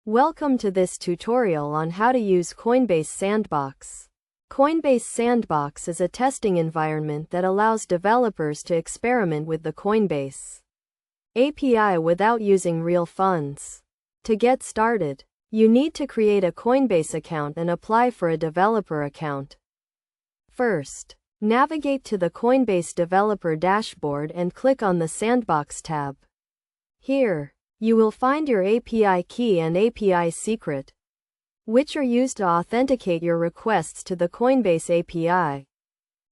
Welcome to this tutorial on how to use Coinbase Sandbox. Coinbase Sandbox is a testing environment that allows developers to experiment with the Coinbase API without using real funds. To get started, you need to create a Coinbase account and apply for a developer account. First, navigate to the Coinbase developer dashboard and click on the Sandbox tab. Here, you will find your API key and API secret, which are used to authenticate your requests to the Coinbase API.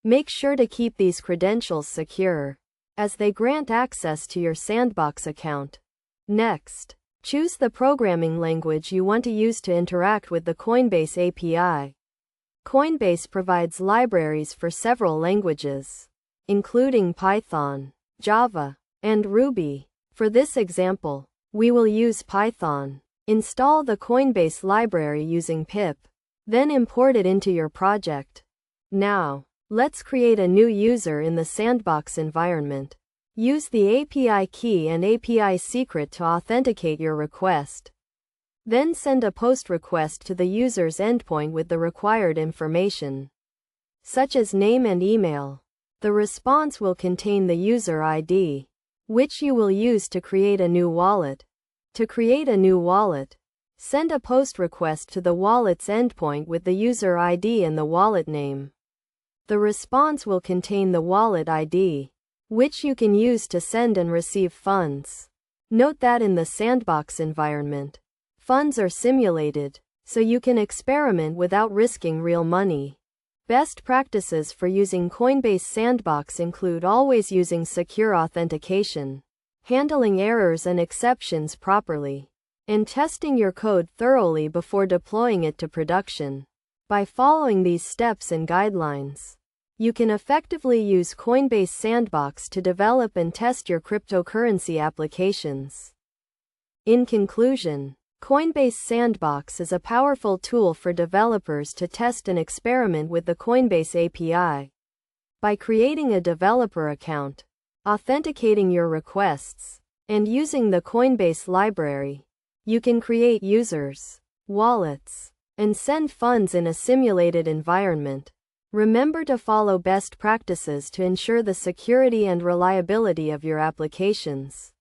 Make sure to keep these credentials secure, as they grant access to your Sandbox account. Next, choose the programming language you want to use to interact with the Coinbase API. Coinbase provides libraries for several languages, including Python, Java, and Ruby. For this example, we will use Python. Install the Coinbase library using pip, then import it into your project. Now, let's create a new user in the Sandbox environment. Use the API key and API secret to authenticate your request. Then send a post request to the user's endpoint with the required information, such as name and email. The response will contain the user ID, which you will use to create a new wallet. To create a new wallet, send a post request to the wallet's endpoint with the user ID and the wallet name. The response will contain the wallet ID, which you can use to send and receive funds. Note that in the Sandbox environment, funds are simulated, so you can experiment without risking real money. Best practices for using Coinbase Sandbox include always using secure authentication, handling errors and exceptions properly, and testing your code thoroughly before deploying it to production. By following these steps and guidelines, you can effectively use Coinbase Sandbox to develop and test your cryptocurrency applications. In conclusion, Coinbase Sandbox is a powerful tool for developers to test and experiment with the Coinbase API. By creating a developer account, authenticating your requests, and using the Coinbase library, you can create users, wallets, and send funds in a simulated environment. Remember to follow best practices to ensure the security and reliability of your applications.